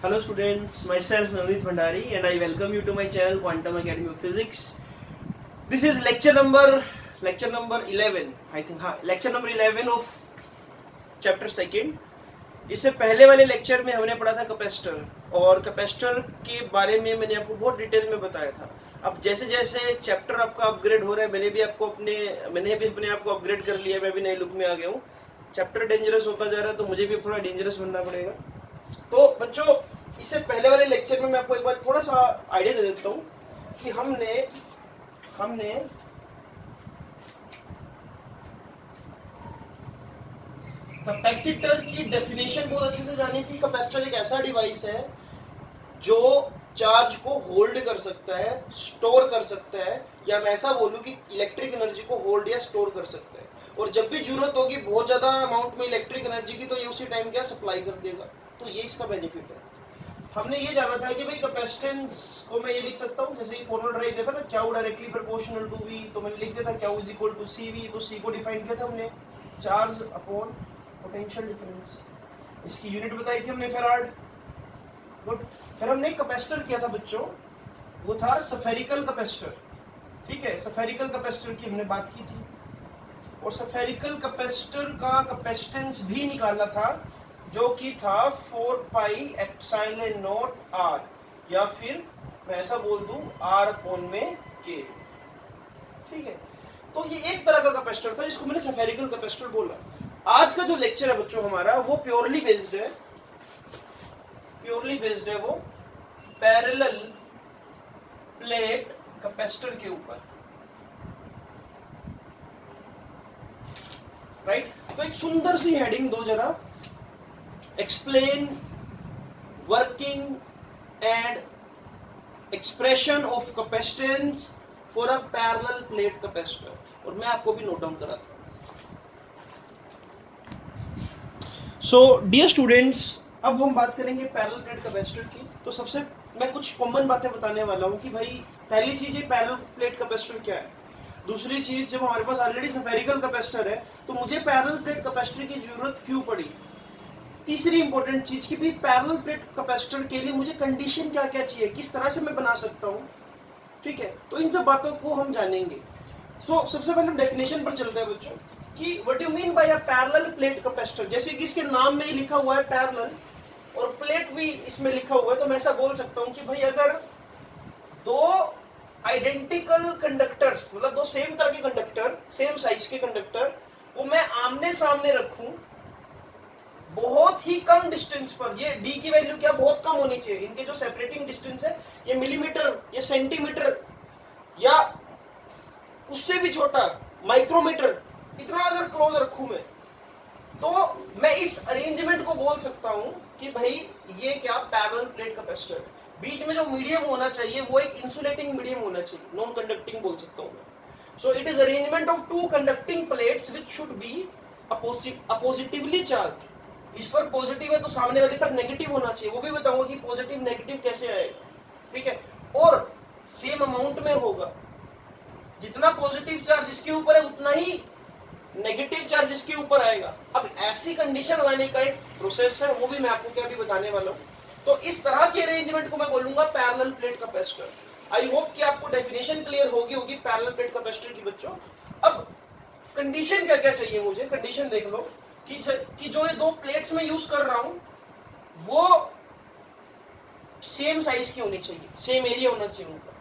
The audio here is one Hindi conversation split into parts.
Hello students, myself Navneet Bhandari and I welcome you to my channel Quantum Academy of Physics. This is lecture number 11 I think, हाँ lecture number 11 of chapter second. इससे पहले वाले लेक्चर में हमने पढ़ा था कैपेसिटर और कैपेसिटर के बारे में मैंने आपको बहुत डिटेल में बताया था. अब जैसे जैसे चैप्टर आपका अपग्रेड हो रहा है मैंने भी अपने आप को अपग्रेड कर लिया. मैं भी नए लुक में आ गया हूँ. चैप्टर डेंजरस होता जा रहा है तो मुझे भी थोड़ा डेंजरस बनना पड़ेगा. तो बच्चों इससे पहले वाले लेक्चर में मैं आपको एक बार थोड़ा सा आइडिया दे देता हूँ कि हमने कैपेसिटर की डेफिनेशन बहुत अच्छे से जानी थी. कैपेसिटर एक ऐसा डिवाइस है जो चार्ज को होल्ड कर सकता है, स्टोर कर सकता है, या मैं ऐसा बोलूं कि इलेक्ट्रिक एनर्जी को होल्ड या स्टोर कर सकता है. और जब भी जरूरत होगी बहुत ज्यादा अमाउंट में इलेक्ट्रिक एनर्जी की तो ये उसी टाइम क्या सप्लाई कर देगा. तो ये इसका बेनिफिट है. हमने ये जाना था कि भाई कैपेसिटेंस को मैं ये लिख सकता हूँ जैसे ही फॉर्मूला ड्राइव किया था ना, Q directly proportional to V, तो मैंने लिख दिया था Q is equal to C V. तो सी को डिफाइन किया था हमने चार्ज अपॉन पोटेंशियल डिफरेंस. इसकी यूनिट बताई थी हमने फैराड. गुड. फिर हमने एक कैपेसिटर किया था बच्चों, वो था स्फेरिकल कैपेसिटर. ठीक है, स्फेरिकल कैपेसिटर की हमने बात की थी और स्फेरिकल कैपेसिटर का कैपेसिटेंस भी निकाला था जो कि था 4 पाई एप्सिलॉन नॉट आर, या फिर मैं ऐसा बोल दूं आर अपॉन में के. ठीक है, तो ये एक तरह का कैपेसिटर था जिसको मैंने स्फेरिकल कैपेसिटर बोला. आज का जो लेक्चर है बच्चों हमारा वो प्योरली बेस्ड है वो पैरेलल प्लेट कैपेसिटर के ऊपर. राइट. तो एक सुंदर सी हेडिंग दो जरा, explain working and expression of capacitance for a parallel plate capacitor. और मैं आपको भी नोट डाउन कराता हूँ. So dear students, अब हम बात करेंगे पैरेलल प्लेट कैपेसिटर की. तो सबसे मैं कुछ कॉमन बातें बताने वाला हूँ कि भाई पहली चीज ये पैरेलल प्लेट कैपेसिटर क्या है. दूसरी चीज, जब हमारे पास ऑलरेडी स्फेरिकल कैपेसिटर है तो मुझे पैरेलल प्लेट कैपेसिटर की जरूरत क्यों पड़ी. तीसरी इंपॉर्टेंट चीज कि भाई पैरेलल प्लेट कैपेसिटर के लिए मुझे कंडीशन क्या क्या चाहिए, किस तरह से मैं बना सकता हूँ. ठीक है, तो इन सब बातों को हम जानेंगे. सबसे पहले डेफिनेशन पर चलते हैं बच्चों कि what you mean by a parallel plate capacitor. जैसे कि इसके नाम में ही लिखा हुआ है पैरेलल और प्लेट भी इसमें लिखा हुआ है, तो मैं ऐसा बोल सकता हूँ कि भाई अगर दो आइडेंटिकल कंडक्टर्स, मतलब दो सेम तरह के कंडक्टर, सेम साइज के कंडक्टर को मैं आमने सामने रखूं बहुत ही कम डिस्टेंस पर, ये d की वैल्यू क्या बहुत कम होनी चाहिए. इनके जो सेपरेटिंग डिस्टेंस है ये मिलीमीटर या सेंटीमीटर या उससे भी छोटा माइक्रोमीटर, इतना अगर क्लोज रखूं मैं तो मैं इस अरेंजमेंट को बोल सकता हूं कि भाई ये क्या पैरेलल प्लेट कैपेसिटर. बीच में जो मीडियम होना चाहिए वो एक इंसुलेटिंग मीडियम होना चाहिए, नॉन कंडक्टिंग बोल सकता हूं मैं. So it is arrangement of two conducting plates which should be oppositely charged. इस पर पॉजिटिव है तो सामने वाले पर नेगेटिव होना चाहिए. वो भी बताऊंगा कि पॉजिटिव नेगेटिव कैसे आएगा. ठीक है, और सेम अमाउंट में होगा. जितना पॉजिटिव चार्ज इसके ऊपर है उतना ही नेगेटिव चार्ज इसके ऊपर आएगा. अब ऐसी कंडीशन लाने का एक प्रोसेस है, वो भी मैं आपको क्या भी बताने वाला हूं. तो इस तरह के अरेंजमेंट को मैं बोलूंगा parallel plate capacitor. I hope कि आपको डेफिनेशन क्लियर होगी पैरेलल प्लेट कैपेसिटर की बच्चों. अब कंडीशन क्या क्या चाहिए मुझे, कंडीशन देख लो कि जो ये दो प्लेट्स में यूज कर रहा हूं वो सेम साइज की होनी चाहिए, सेम एरिया होना चाहिए उनका.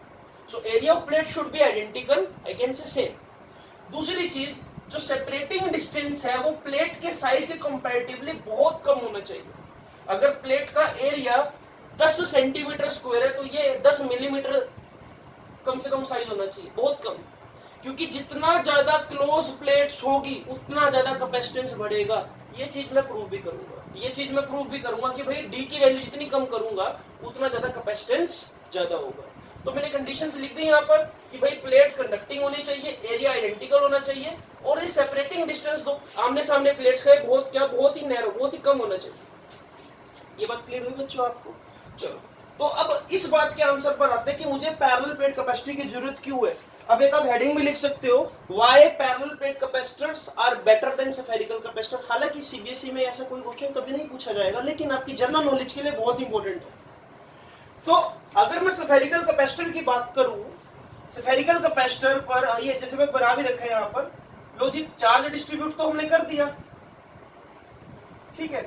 So area of plate should be identical, I can say same. दूसरी चीज, जो सेपरेटिंग डिस्टेंस है वो प्लेट के साइज के कंपैरेटिवली बहुत कम होना चाहिए. अगर प्लेट का एरिया 10 सेंटीमीटर स्क्वायर है तो ये 10 मिलीमीटर कम से कम साइज होना चाहिए, बहुत कम. क्योंकि जितना ज्यादा क्लोज प्लेट्स होगी उतना ज्यादा कैपेसिटेंस बढ़ेगा. ये चीज मैं प्रूव भी करूंगा कि भाई डी की वैल्यू जितनी कम करूंगा उतना ज्यादा कैपेसिटेंस ज्यादा होगा. तो मैंने कंडीशंस लिख दी यहाँ पर कि भाई प्लेट्स कंडक्टिंग होनी चाहिए, एरिया आइडेंटिकल होना चाहिए और इस सेपरेटिंग डिस्टेंस दो आमने सामने प्लेट्स का बहुत ही नैरो, बहुत ही कम होना चाहिए. ये बात क्लियर हुई बच्चों आपको. चलो, तो अब इस बात के आंसर पर आते हैं कि मुझे पैरेलल प्लेट कैपेसिटर की जरूरत क्यों है. अब एक आप हेडिंग में लिख सकते हो, why parallel plate capacitors are better than spherical capacitor. हालांकि सीबीएसई में ऐसा कोई क्वेश्चन कभी नहीं पूछा जाएगा, लेकिन आपकी जनरल नॉलेज के लिए बहुत इंपॉर्टेंट है। तो अगर मैं स्फेरिकल कैपेसिटर की बात करूं, स्फेरिकल कैपेसिटर पर ये जैसे मैं बना भी रखा है यहाँ पर, लो जी, चार्ज डिस्ट्रीब्यूट तो हमने कर दिया, ठीक है।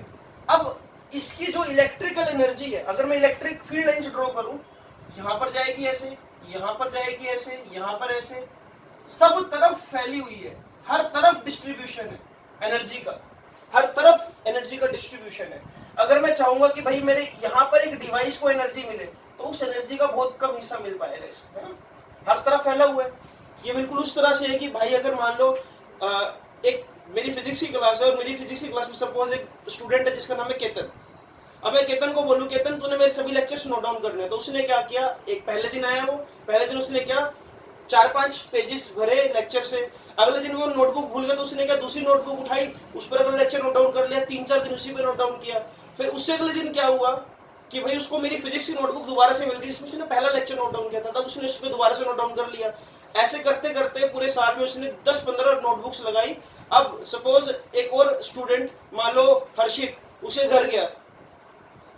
अब इसकी जो इलेक्ट्रिकल एनर्जी है, अगर मैं इलेक्ट्रिक फील्ड लाइंस ड्रॉ करूं, यहां पर जाएगी ऐसे, यहां पर जाएगी ऐसे, यहां पर ऐसे, सब तरफ फैली हुई है, हर तरफ डिस्ट्रीब्यूशन है एनर्जी का, हर तरफ एनर्जी का डिस्ट्रीब्यूशन है। अगर मैं चाहूंगा कि भाई मेरे यहां पर एक डिवाइस को एनर्जी मिले, तो उस एनर्जी का बहुत कम हिस्सा मिल पाएगा इसमें, है ना, हर तरफ फैला हुआ है। ये बिल्कुल उस तरह से है कि भाई अगर मान लो एक मेरी फिजिक्स की क्लास है, और मेरी फिजिक्स की क्लास में सपोज एक स्टूडेंट है जिसका नाम है केतन। अब मैं केतन को बोलूं, केतन तूने मेरे सभी लेक्चर्स नोट डाउन करने हैं, तो उसने क्या किया, एक पहले दिन आया, वो पहले दिन उसने क्या 4-5 पेजेस भरे लेक्चर से। अगले दिन वो नोटबुक भूल गया, तो उसने क्या दूसरी नोटबुक उठाई, उस पर अगला लेक्चर नोट डाउन कर लिया, 3-4 दिन उसी पे नोट डाउन किया। फिर उससे अगले दिन क्या हुआ कि भाई उसको मेरी फिजिक्स की नोटबुक दोबारा से मिल गई, जिसमें उसने पहला लेक्चर नोट डाउन किया था, तब उसने उस पर दोबारा से नोट डाउन कर लिया। ऐसे करते करते पूरे साल में उसने 10-15 नोटबुक्स लगाई। अब सपोज एक और स्टूडेंट, मान लो हर्षित, उसे घर गया,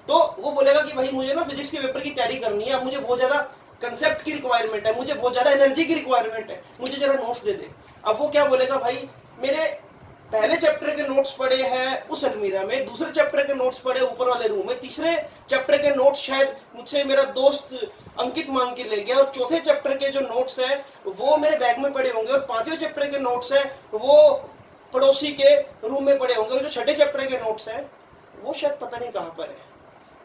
तो वो बोलेगा कि भाई मुझे ना फिजिक्स के पेपर की तैयारी करनी है, अब मुझे बहुत ज्यादा कंसेप्ट की रिक्वायरमेंट है, मुझे बहुत ज्यादा एनर्जी की रिक्वायरमेंट है, मुझे जरा नोट्स दे दे। अब वो क्या बोलेगा, भाई मेरे पहले चैप्टर के नोट्स पड़े हैं उस अलमीरा में, दूसरे चैप्टर के नोट्स पड़े ऊपर वाले रूम में, तीसरे चैप्टर के नोट्स शायद मुझसे मेरा दोस्त अंकित मांग के ले गया, और चौथे चैप्टर के जो नोट्स है वो मेरे बैग में पड़े होंगे, और पांचवें चैप्टर के नोट्स है वो पड़ोसी के रूम में पड़े होंगे, और जो छठे चैप्टर के नोट्स है वो शायद पता नहीं कहां पर है।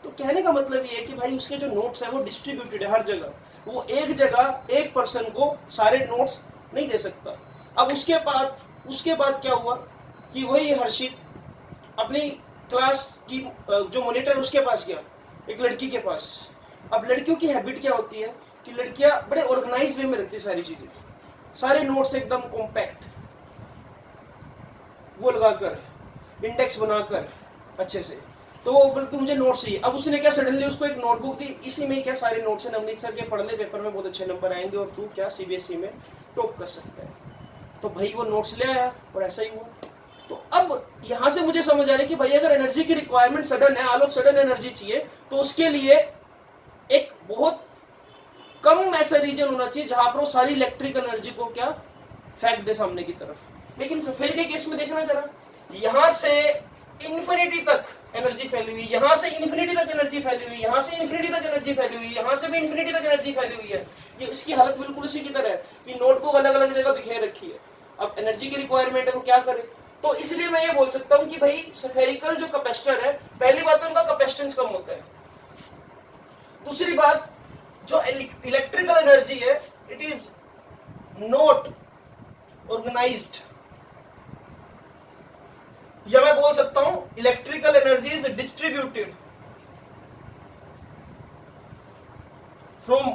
तो कहने का मतलब ये है कि भाई उसके जो नोट्स है वो डिस्ट्रीब्यूटेड है हर जगह, वो एक जगह एक पर्सन को सारे नोट्स नहीं दे सकता। अब उसके बाद क्या हुआ कि वही हर्षित अपनी क्लास की जो मॉनिटर उसके पास गया, एक लड़की के पास। अब लड़कियों की हैबिट क्या होती है कि लड़कियां बड़े ऑर्गेनाइज वे में रखती है सारी चीजें, सारे नोट्स एकदम कॉम्पैक्ट, वो लगाकर इंडेक्स बनाकर अच्छे से, तो वो बोलते मुझे नोट्स चाहिए। अब उसने क्या सडनली उसको एक नोटबुक दी, इसी में क्या सारे नोट्स हैं, नवनीत सर के पढ़ ले, पेपर में बहुत अच्छे नंबर आएंगे और तू क्या सीबीएसई में टॉप कर सकता है। तो भाई वो नोट्स ले आया और ऐसा ही हुआ। तो अब यहां से मुझे समझ आ रहा है कि भाई अगर एनर्जी की रिक्वायरमेंट सडन है, ऑल ऑफ सडन एनर्जी चाहिए, तो उसके लिए एक बहुत कम ऐसा रीजन होना चाहिए जहां पर वो सारी इलेक्ट्रिक एनर्जी को क्या फेंक दे सामने की तरफ। लेकिन सफेद के केस में देखना जरा, यहां से इन्फिनिटी तक एनर्जी फैली हुई, यहां से इन्फिनिटी तक एनर्जी फैली हुई, यहां से इन्फिनिटी तक एनर्जी फैली हुई, यहां से भी इन्फिनिटी तक एनर्जी फैली हुई है। ये इसकी हालत बिल्कुल इसी की तरह है कि नोटबुक अलग अलग जगह बिखेर रखी है। अब एनर्जी की रिक्वायरमेंट है तो क्या करे, तो इसलिए मैं ये बोल सकता हूं कि भाई स्फेरिकल जो कैपेसिटर है, पहली बात तो उनका कैपेसिटेंस कम होता है, दूसरी बात जो इलेक्ट्रिकल एनर्जी है इट इज नॉट ऑर्गेनाइज्ड, या मैं बोल सकता हूं electrical energy is distributed from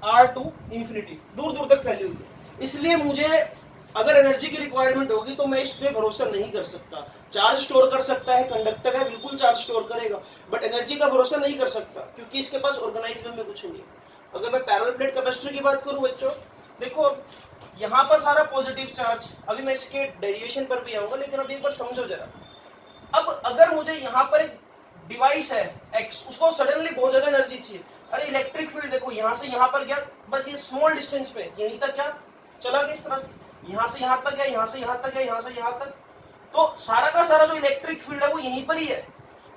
R to infinity, दूर दूर तक फैली हुई है। इसलिए मुझे अगर एनर्जी की रिक्वायरमेंट होगी तो मैं इस पे भरोसा नहीं कर सकता। चार्ज स्टोर कर सकता है, कंडक्टर है, बिल्कुल चार्ज स्टोर करेगा, बट एनर्जी का भरोसा नहीं कर सकता क्योंकि इसके पास ऑर्गेनाइज में कुछ नहीं। अगर मैं पैरेलल प्लेट कैपेसिटर की बात करूं बच्चों, देखो यहां पर सारा पॉजिटिव चार्ज, अभी मैं इसके डेरिवेशन पर भी आऊंगा, लेकिन अभी एक बार समझो जरा। अब अगर मुझे यहां पर एक डिवाइस है एक्स, उसको सडनली बहुत ज्यादा एनर्जी चाहिए, अरे इलेक्ट्रिक फील्ड देखो यहां से यहां पर गया, बस ये स्मॉल डिस्टेंस पे यहीं तक क्या चला गया, इस तरह से यहां से यहां तक गया, यहां से यहां तक गया, यहां से यहां तक, तो सारा का सारा जो इलेक्ट्रिक फील्ड है वो यहीं पर ही है,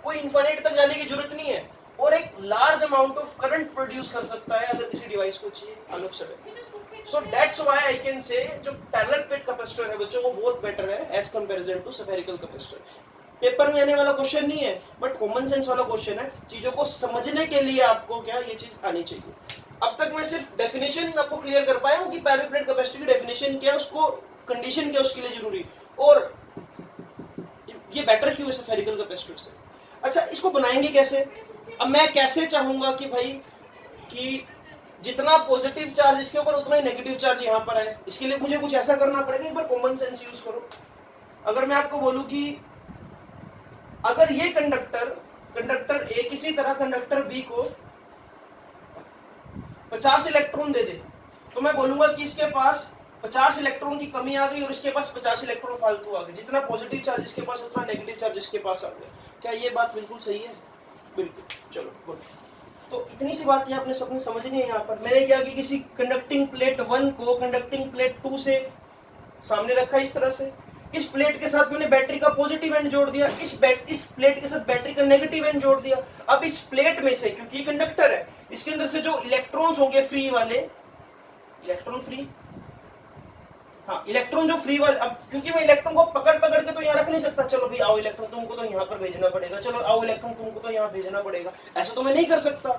कोई इन्फिनिटी तक जाने की जरूरत नहीं है, और एक large amount of current produce कर सकता है अगर किसी डिवाइस को चाहिए all of sudden. So that's why I can say जो पैरेलल प्लेट कैपेसिटर है बच्चों वो बहुत बेटर है as comparison to spherical capacitor. Paper में आने वाला क्वेश्चन नहीं है, बट कॉमन सेंस वाला क्वेश्चन है, चीजों को समझने के लिए आपको क्या ये चीज आनी चाहिए। अब तक मैं सिर्फ डेफिनेशन आपको क्लियर कर पाया हूं कि पैरेलल प्लेट कैपेसिटर की डेफिनेशन क्या है, उसको कंडीशन क्या उसके लिए जरूरी, और ये बेटर क्यों है स्फेरिकल कैपेसिटर से। अच्छा, इसको बनाएंगे कैसे? अब मैं कैसे चाहूंगा कि भाई कि जितना पॉजिटिव चार्ज इसके ऊपर उतना ही नेगेटिव चार्ज यहाँ पर है, इसके लिए मुझे कुछ ऐसा करना पड़ेगा। एक बार कॉमन सेंस यूज करो। अगर मैं आपको बोलूं कि अगर ये कंडक्टर ए किसी तरह कंडक्टर बी को 50 इलेक्ट्रॉन दे दे, तो मैं बोलूंगा कि इसके पास 50 इलेक्ट्रॉन की कमी आ गई और इसके पास 50 इलेक्ट्रॉन फालतू आ गए। जितना पॉजिटिव चार्ज इसके पास उतना नेगेटिव चार्ज इसके पास आ गया। क्या ये बात बिल्कुल सही है? बिल्कुल। चलो गुड। तो इतनी सी बात ये आपने सबने समझनी है। यहाँ पर मैंने क्या कि किसी कंडक्टिंग प्लेट 1 को कंडक्टिंग प्लेट 2 से सामने रखा इस तरह से। इस प्लेट के साथ मैंने बैटरी का पॉजिटिव एंड जोड़ दिया, इस प्लेट के साथ बैटरी का नेगेटिव एंड जोड़ दिया। अब इस प्लेट में से, क्योंकि कंडक्टर है, इसके अंदर से जो इलेक्ट्रॉन्स होंगे फ्री वाले, इलेक्ट्रॉन फ्री, हाँ इलेक्ट्रॉन जो फ्री वाले, अब क्योंकि मैं इलेक्ट्रॉन को पकड़ के तो यहाँ रख नहीं सकता, चलो भाई आओ इलेक्ट्रॉन तुमको तो यहाँ पर भेजना पड़ेगा, चलो आओ इलेक्ट्रॉन तुमको तो यहाँ भेजना पड़ेगा, ऐसा तो मैं नहीं कर सकता।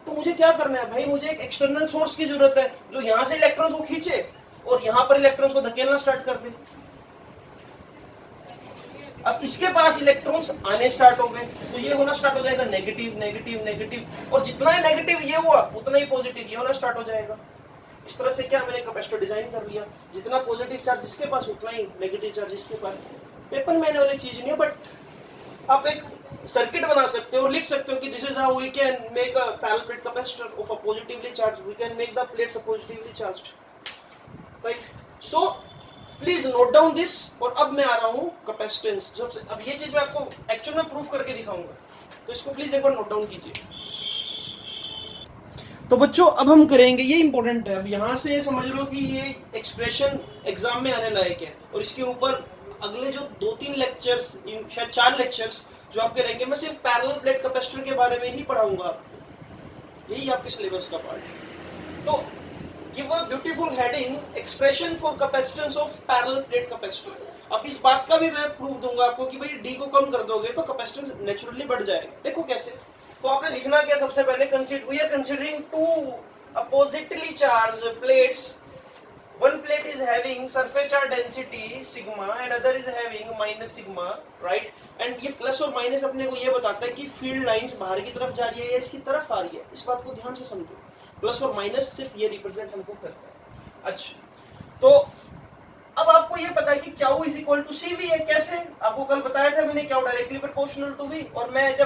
तो मुझे क्या करना है भाई, मुझे एक एक्सटर्नल सोर्स की जरूरत है जो यहाँ से इलेक्ट्रॉन्स को खींचे और यहाँ पर इलेक्ट्रॉन्स को धकेलना स्टार्ट कर दे। अब इसके पास इलेक्ट्रॉन्स आने स्टार्ट हो गए तो ये होना स्टार्ट हो जाएगा नेगेटिव नेगेटिव नेगेटिव, और जितना ही नेगेटिव ये हुआ उतना ही पॉजिटिव ये होना स्टार्ट हो जाएगा। इस तरह से क्या मैंने कैपेसिटर डिजाइन कर लिया, जितना पॉजिटिव चार्ज इसके पास उतना ही नेगेटिव चार्ज इसके पास। पेपर में आने वाली चीज नहीं है, बट आप एक सर्किट बना सकते हो और लिख सकते हो कि this is how we can make a parallel plate capacitor of a positively charge, we can make the plates positively charged, right. So please note down this. और अब मैं आ रहा हूं कैपेसिटेंस। अब ये चीज मैं आपको एक्चुअल में प्रूफ करके दिखाऊंगा, तो इसको प्लीज एक बार नोट डाउन कीजिए। तो बच्चों अब हम करेंगे, ये इंपॉर्टेंट है, अब यहां से समझ लो कि ये एक्सप्रेशन एग्जाम में आने लायक है, और इसके ऊपर अगले जो 2-3 लेक्चर्स, शायद 4 लेक्चर्स जो आपके रहेंगे, मैं सिर्फ पैरेलल प्लेट कैपेसिटर के बारे में ही पढ़ाऊंगा, यही आपके सिलेबस का पार्ट है। तो give a beautiful heading, expression for capacitance of parallel plate capacitor। अब इस बात का भी मैं प्रूफ दूंगा आपको कि भाई D को कम कर दोगे तो कैपेसिटेंस नेचुरली बढ़ जाएगा। देखो कैसे। तो आपने लिखना क्या, सबसे पहले we are considering two oppositely charged plates. One plate is having surface charge density sigma and other is having minus sigma, right? And ये प्लस और माइनस अपने को ये बताता है कि फील्ड लाइंस बाहर की तरफ जा रही है या इसकी तरफ आ रही है। इस बात को ध्यान से समझो, प्लस और माइनस सिर्फ ये रिप्रेजेंट हमको करता है। अच्छा, तो अब आपको ये पता है कि Q is equal to CV है। कैसे? आपको कल बताया था मैंने, Q directly proportional to V, और मैं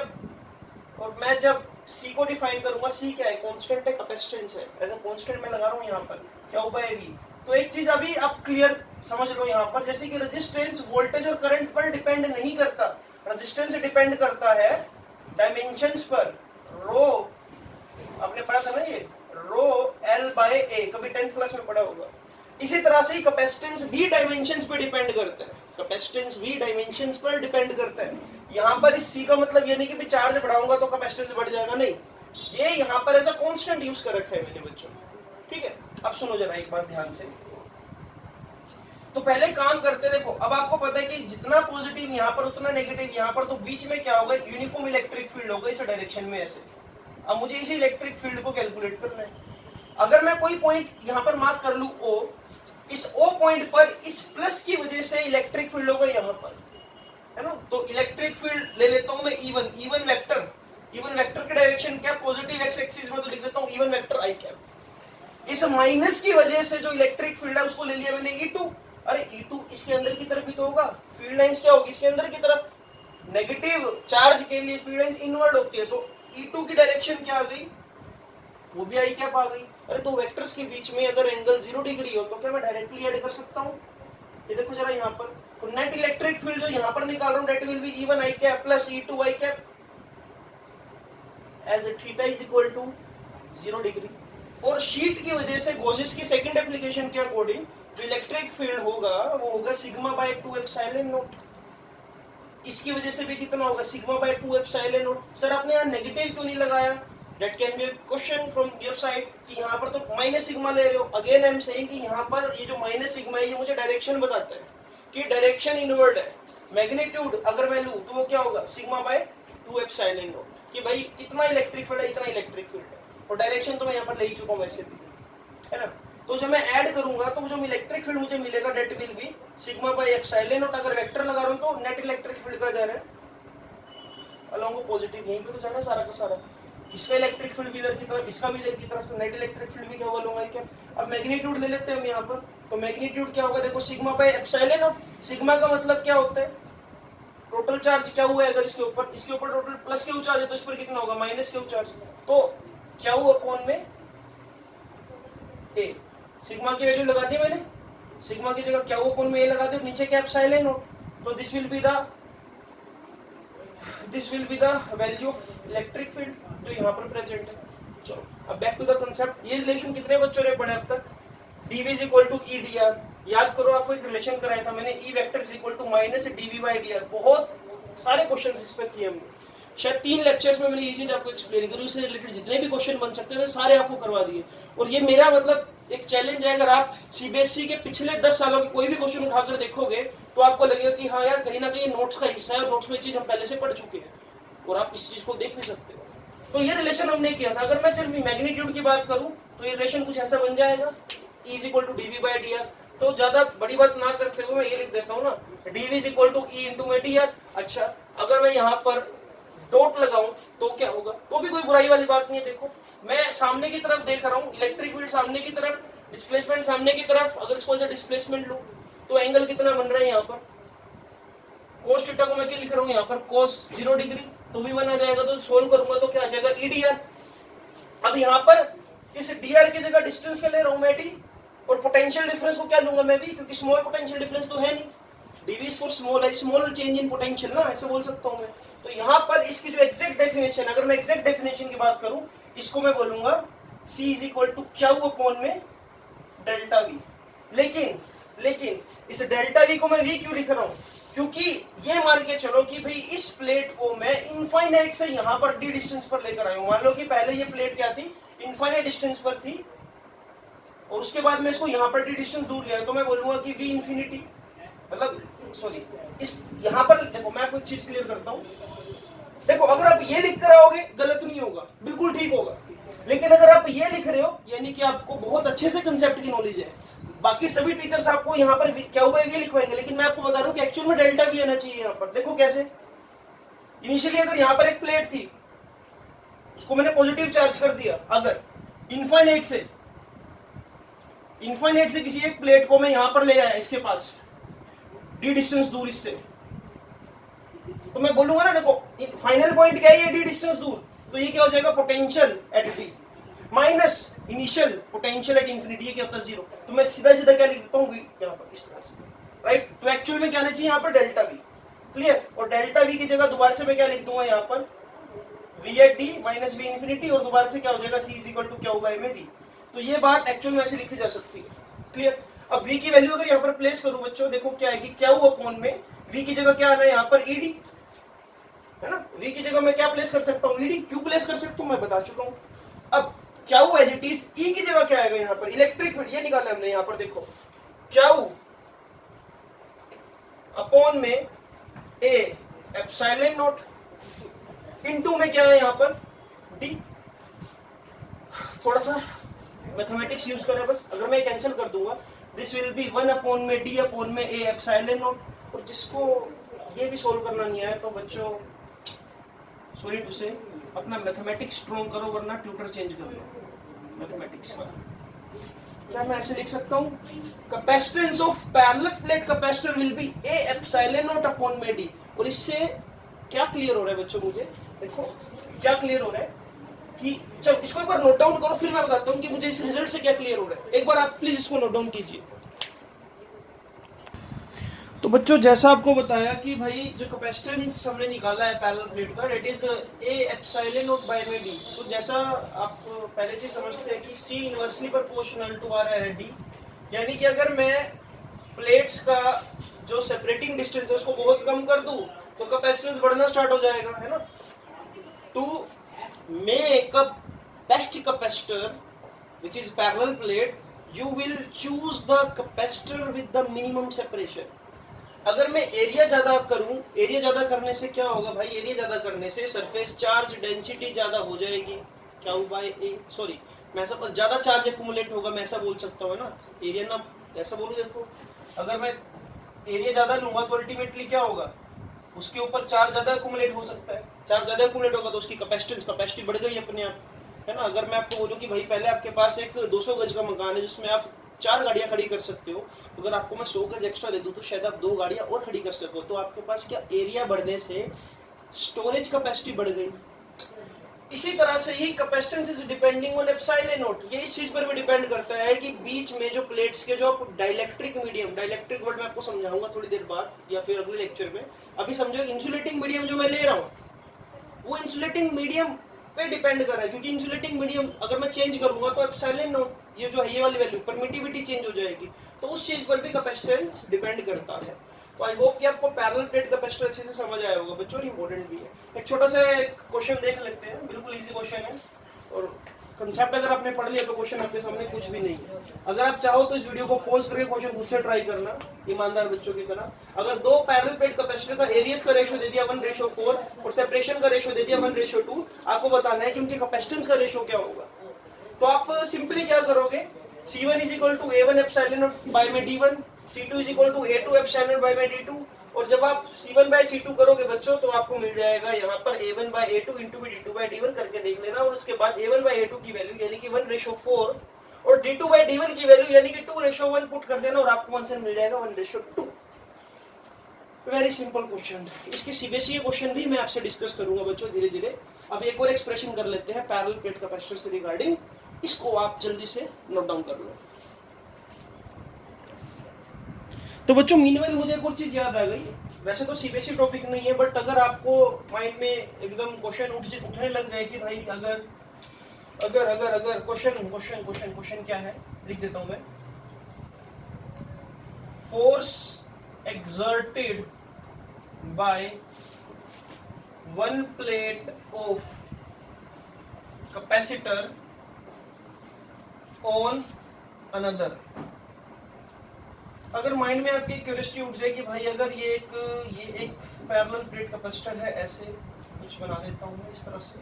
जब C को डिफाइन करूंगा, C क्या है, कांस्टेंट है, कैपेसिटेंस है, एज अ कांस्टेंट मैं लगा रहा हूं यहां पर Q/V। तो एक चीज अभी आप क्लियर समझ लो यहां पर, जैसे कि रेजिस्टेंस वोल्टेज और करंट पर डिपेंड नहीं करता, रेजिस्टेंस डिपेंड करता है डायमेंशंस पर, रो, आपने पढ़ा था ना ये, रो L/A, कभी 10th क्लास में पढ़ा होगा। इसी तरह से कैपेसिटेंस भी डायमेंशंस पे डिपेंड करता है, कैपेसिटेंस भी डायमेंशंस पर डिपेंड करता है। यहाँ पर इस C का मतलब ये नहीं कि चार्ज बढ़ाऊंगा तो कैपेसिटेंस बढ़ जाएगा, नहीं, ये यहाँ पर ऐसा कांस्टेंट यूज कर रखा है मैंने बच्चों, ठीक है। अब सुनो जरा एक बात ध्यान से, तो पहले काम करते, देखो अब आपको पता है कि जितना पॉजिटिव यहाँ पर उतना नेगेटिव यहाँ पर, तो बीच में क्या होगा, एक यूनिफॉर्म इलेक्ट्रिक फील्ड होगा इस डायरेक्शन में ऐसे। अब मुझे इसी इलेक्ट्रिक फील्ड को कैलकुलेट करना है। अगर मैं कोई पॉइंट यहाँ पर मार्क कर लूं O, इस O पॉइंट पर इस प्लस की वजह से इलेक्ट्रिक फील्ड होगा यहाँ पर, है ना। तो इलेक्ट्रिक फील्ड ले लेता हूं मैं E1 वेक्टर, E1 वेक्टर की डायरेक्शन क्या, पॉजिटिव x एक्सिस में, तो लिख देता हूं E1 वेक्टर I कैप। इस माइनस की वजह से जो इलेक्ट्रिक फील्ड है उसको ले लिया मैंने E2। अरे E2 इसके अंदर की तरफ ही तो होगा, फील्ड लाइंस क्या होगी, इसके अंदर की तरफ। नेगेटिव चार्ज के लिए फील्ड लाइंस इनवर्ड होती है, तो E2 की डायरेक्शन क्या आ गई, वो भी I कैप आ गई। अरे तो वेक्टर्स के बीच में अगर एंगल 0 डिग्री हो तो क्या मैं डायरेक्टली ऐड कर सकता हूँ, ये देखो जरा यहाँ पर। तो नेट इलेक्ट्रिक फील्ड जो यहाँ पर निकाल रहा हूँ, that will be E1 I cap plus E2 I cap, as theta is equal to 0 degree. और शीट की वजह से गॉसेस की सेकंड एप्लीकेशन के अकॉर्डिंग जो इलेक्ट्रिक फील्ड होगा वो होगा सिग्मा बाय 2 एप्सिलॉन नॉट। इसकी वजह से भी कितना होगा, sigma by 2 epsilon not. Sir आपने यहाँ नेगेटिव क्यों नहीं लगाया, that can be a question from your side कि यहाँ पर तो माइनस सिग्मा ले रहे हो। अगेन आई एम सेइंग कि यहाँ पर ये जो माइनस सिग्मा है ये मुझे डायरेक्शन बताता है कि डायरेक्शन इनवर्ड है। मैग्नीट्यूड अगर मैं लूं तो वो क्या होगा, सिग्मा बाय 2 एप्सिलॉन नॉट, कि भाई कितना इलेक्ट्रिक फील्ड है इतना इलेक्ट्रिक फील्ड है, और डायरेक्शन तो मैं यहाँ पर ले ही चुका हूँ वैसे भी, है ना। तो जब मैं ऐड करूंगा तो जो इलेक्ट्रिक फील्ड मुझे मिलेगा that will B sigma by epsilon not. अगर वेक्टर लगा रहा हूं तो नेट इलेक्ट्रिक फील्ड का जा रहा है अलोंग पॉजिटिव, यहीं पे तो जाना है सारा का सारा। इसका इलेक्ट्रिक फील्ड भी इधर की तरफ, इसका भी इधर की तरफ, तो नेट इलेक्ट्रिक फील्ड भी क्या होगा लूंगा क्या। अब मैग्नीट्यूड ले लेते हैं हम यहाँ पर, तो मैग्नीट्यूड क्या होगा, देखो sigma by epsilon not. Sigma का मतलब क्या होता है, टोटल चार्ज क्या हुआ है, अगर इसके ऊपर टोटल प्लस क्यू चार्ज है तो इस पर कितना होगा, माइनस क्यू चार्ज। तो क्या हुआ अपॉन में ए। सिग्मा की वैल्यू लगा दी मैंने, सिग्मा की जगह क्यू अपॉन में ए लगा दो, नीचे क्या एप्सिलॉन नॉट, तो this will be the value of electric field जो यहाँ पर प्रेजेंट है। चलो अब बैक टू द कांसेप्ट। ये रिलेशन कितने बच्चों ने पढ़े अब तक? dv is equal to e dr। याद करो, आपको एक रिलेशन कराया था मैंने, e vector is equal to minus dv by dr। बहुत सारे क्वेश्चंस इस पर किए हमने, शायद 3 लेक्चर्स में मैंने ये चीज आपको एक्सप्लेन करी, उससे रिलेटेड जितने भी क्वेश्चन बन सकते थे सारे आपको करवा दिए। और ये मेरा मतलब एक चैलेंज है, अगर आप सीबीएसई के पिछले 10 सालों के कोई भी क्वेश्चन उठाकर देखोगे तो आपको लगेगा कि हाँ यार कहीं ना कहीं नोट्स का हिस्सा है और नोट्स में चीज हम पहले से पढ़ चुके हैं और आप इस चीज को देख भी सकते हो। तो ये रिलेशन हमने किया था। अगर मैं सिर्फ मैग्नीट्यूड की बात करूं तो ये रिलेशन कुछ ऐसा बन जाएगा, E is equal to dv by dr। तो ज्यादा बड़ी बात ना करते हुए मैं ये लिख देता हूँ ना, dv is equal to e into में dr। अच्छा, अगर मैं यहाँ पर डॉट लगाऊं तो क्या होगा? तो भी कोई बुराई वाली बात नहीं है। देखो मैं सामने की तरफ देख रहा हूँ, इलेक्ट्रिक फील्ड सामने की तरफ, डिस्प्लेसमेंट सामने की तरफ। अगर इसको एज डिस्प्लेसमेंट लूं तो एंगल कितना बन रहा है यहाँ पर? cos थीटा को मैं क्या लिख रहा हूँ यहाँ पर? cos 0 degree. तो भी बना जाएगा, तो सोल्व करूंगा तो क्या आ जाएगा? e dr। अब यहाँ पर इस dr की जगह डिस्टेंस क्या ले रहा हूँ मैं? d। और पोटेंशियल डिफरेंस को क्या लूंगा मैं भी, क्योंकि स्मॉल पोटेंशियल डिफरेंस तो है नहीं, dv is for small, है स्मॉल चेंज इन पोटेंशियल ना, ऐसे बोल सकता हूं मैं। तो यहाँ पर इसकी जो एग्जैक्ट डेफिनेशन, अगर मैं एग्जैक्ट डेफिनेशन की बात करूं, इसको मैं बोलूंगा c is equal to Q upon में डेल्टा v। लेकिन इस डेल्टा v को मैं v क्यों लिख रहा हूं? क्योंकि ये मान के चलो कि भाई इस प्लेट को मैं इनफाइनाइट से यहाँ पर d डिस्टेंस पर लेकर आया हूं। मान लो कि पहले ये प्लेट क्या थी? इनफाइनाइट डिस्टेंस पर थी, और उसके बाद मैं इसको यहाँ पर d डिस्टेंस दूर लिया, तो मैं बोलूंगा कि v इंफिनिटी, मतलब सॉरी, इस यहाँ पर देखो मैं आपको एक चीज क्लियर करता हूँ। देखो अगर आप ये लिख कर आओगे गलत नहीं होगा, बिल्कुल ठीक होगा। लेकिन अगर आप ये लिख रहे हो यानी कि आपको बहुत अच्छे से कंसेप्ट की नॉलेज है। बाकी सभी टीचर्स आपको यहाँ पर क्या हुआ ये लिखवाएंगे, लेकिन मैं आपको बता रहा हूँ कि एक्चुअल में डेल्टा भी आना चाहिए यहाँ पर। देखो कैसे, इनिशियली अगर यहाँ पर एक प्लेट थी, उसको मैंने पॉजिटिव चार्ज कर दिया। अगर इनफाइनाइट से किसी एक प्लेट को मैं यहाँ पर ले आया, इसके पास d डिस्टेंस दूर इससे, तो मैं बोलूंगा ना, देखो फाइनल पॉइंट क्या है? ये d डिस्टेंस दूर, तो ये क्या हो जाएगा? Potential at d minus initial potential at infinity. ये क्या होता है? 0। तो मैं सीधा क्या लिख देता हूँ? v यहाँ पर इस तरह से, राइट। तो एक्चुअल में क्या आना चाहिए यहाँ पर? Delta v। क्लियर? और डेल्टा v की जगह दोबारा से मैं क्या लिख दूंगा यहाँ पर? v at d minus v infinity, और दोबारा से क्या हो जाएगा? c is equal to Q by में v। तो ये बात एक्चुअल में ऐसे लिखी जा सकती है। क्लियर? अब v की वैल्यू अगर यहाँ पर प्लेस करूं बच्चों, देखो क्या आएगी? क्यू अपॉन में v की जगह क्या आना है यहाँ पर? ed, है ना। v की जगह मैं क्या प्लेस कर सकता हूँ? ed। क्यों प्लेस कर सकता हूँ मैं बता चुका हूँ। अब Q as it is, e की जगह क्या आएगा यहाँ पर? Electric field. ये निकाला हमने यहाँ पर, देखो क्यू अपॉन में a एप्सिलॉन नॉट इनटू में क्या है यहाँ पर? d। थोड़ा सा मैथमेटिक्स यूज करें बस। अगर मैं कैंसिल कर दूंगा, दिस विल बी 1 अपॉन में d अपॉन में a एप्सिलॉन नॉट। और जिसको ये भी सोल्व करना नहीं आया तो बच्चों सॉरी टू से अपना मैथमेटिक्स स्ट्रॉन्ग करो, वरना ट्यूटर चेंज कर लो मैथमेटिक्स का। क्या मैं ऐसे लिख सकता हूँ? Capacitance of parallel plate capacitor will be a epsilon not upon में d। और इससे क्या क्लियर हो रहा है बच्चों? मुझे देखो क्या क्लियर हो रहा है कि, चलो इसको एक बार नोट डाउन करो, फिर मैं बताता हूँ कि मुझे इस रिजल्ट से क्या क्लियर हो रहा है। एक बार आप प्लीज इसको नोट डाउन कीजिए। तो बच्चों जैसा आपको बताया कि भाई जो कैपेसिटेंस हमने निकाला है पैरेलल प्लेट का, it is a epsilon naught by में d। तो जैसा आप पहले से समझते हैं कि c inversely proportional to r है d, यानी कि अगर मैं प्लेट्स का जो सेपरेटिंग डिस्टेंस है उसको बहुत कम कर दूं तो कैपेसिटेंस बढ़ना स्टार्ट हो जाएगा, है ना। To make a best capacitor which is parallel plate, you will choose the capacitor with the minimum separation। अगर मैं एरिया ज्यादा करूं, एरिया ज्यादा करने से क्या होगा भाई? एरिया ज्यादा करने से सरफेस चार्ज डेंसिटी ज्यादा हो जाएगी, क्या बाय ए, सॉरी मैं ऐसा ज्यादा चार्ज एक्यूमुलेट होगा, मैं ऐसा बोल सकता हूँ ना। एरिया ना ऐसा बोलूं, देखो अगर मैं एरिया ज्यादा लूंगा तो अल्टीमेटली क्या होगा? उसके ऊपर चार्ज ज्यादा एक्यूमुलेट हो सकता है। चार्ज ज्यादा एक्यूमुलेट होगा तो उसकी कैपेसिटी बढ़ गई अपने आप, है ना। अगर मैं आपको बोलूं कि भाई पहले आपके पास एक 200 गज का मकान है जिसमें आप 4 गाड़ियां खड़ी कर सकते हो, अगर आपको मैं 100 गज एक्स्ट्रा दे दूं तो शायद आप 2 गाड़ियां और खड़ी कर सको। तो आपके पास क्या एरिया बढ़ने से स्टोरेज कैपेसिटी बढ़ गई। इसी तरह से ही capacitance is depending on epsilon naught, ये इस चीज पर भी डिपेंड करता है कि बीच में जो प्लेट्स के जो डाइलेक्ट्रिक मीडियम, डाइलेक्ट्रिक वर्ड मैं आपको समझाऊंगा थोड़ी देर बाद या फिर अगले लेक्चर में, अभी समझो इंसुलेटिंग मीडियम जो मैं ले रहा हूँ वो इंसुलेटिंग मीडियम पे डिपेंड कर रहा है, क्योंकि इंसुलेटिंग मीडियम अगर मैं चेंज करूंगा तो एप्सिलॉन नॉट ये जो है ये वाली वैल्यू परमिटिविटी चेंज हो जाएगी, तो उस चीज पर भी कैपेसिटेंस डिपेंड करता है। तो आई होप कि आपको पैरेलल प्लेट कैपेसिटर अच्छे से समझ आया होगा बच्चों, इंपॉर्टेंट भी है। एक छोटा सा क्वेश्चन देख लेते हैं, बिल्कुल इजी क्वेश्चन है और कंसेप्ट अगर आपने पढ़ लिया तो क्वेश्चन आपके सामने कुछ भी नहीं है। अगर आप चाहो तो इस वीडियो को पॉज करके क्वेश्चन खुद से ट्राई करना ईमानदार बच्चों की तरह। अगर दो पैरेलल प्लेट कैपेसिटर का एरियाज का रेशियो दे दिया 1:4 और सेपरेशन का रेशियो दे दिया 1:2, आपको बताना है कि उनके कैपेसिटेंस का रेशियो क्या होगा। तो आप सिंपली क्या करोगे, C1 is equal to A1 epsilon by में D1, C2 is equal to A2 epsilon by में D2, और जब आप C1 by C2 करोगे बच्चों तो आपको मिल जाएगा यहाँ पर A1 by A2 into D2 by D1 करके देख लेना, और उसके बाद A1 by A2 की वैल्यू यानी कि 1:4 और D2 by D1 की वैल्यू यानी कि 2:1 पुट कर देना और आपको आंसर मिल जाएगा 1:2। Very simple question. इसके सीबीएसई क्वेश्चन भी मैं आपसे डिस्कस करूंगा बच्चों धीरे धीरे। अब एक और एक्सप्रेशन कर लेते हैं पैरेलल प्लेट कैपेसिटर से रिगार्डिंग, इसको आप जल्दी से नोट डाउन कर लो। तो बच्चों मीनवाइल मुझे एक और चीज याद आ गई, वैसे तो सीबीएसई टॉपिक नहीं है बट अगर आपको माइंड में एकदम क्वेश्चन उठने लग जाए कि भाई अगर अगर अगर अगर क्वेश्चन क्वेश्चन क्वेश्चन क्वेश्चन क्या है लिख देता हूं मैं, force exerted by one plate of capacitor on another। अगर माइंड में आपकी क्यूरियोसिटी उठ जाए कि भाई अगर ये एक पैरेलल प्लेट कैपेसिटर है, ऐसे कुछ बना देता हूं मैं इस तरह से,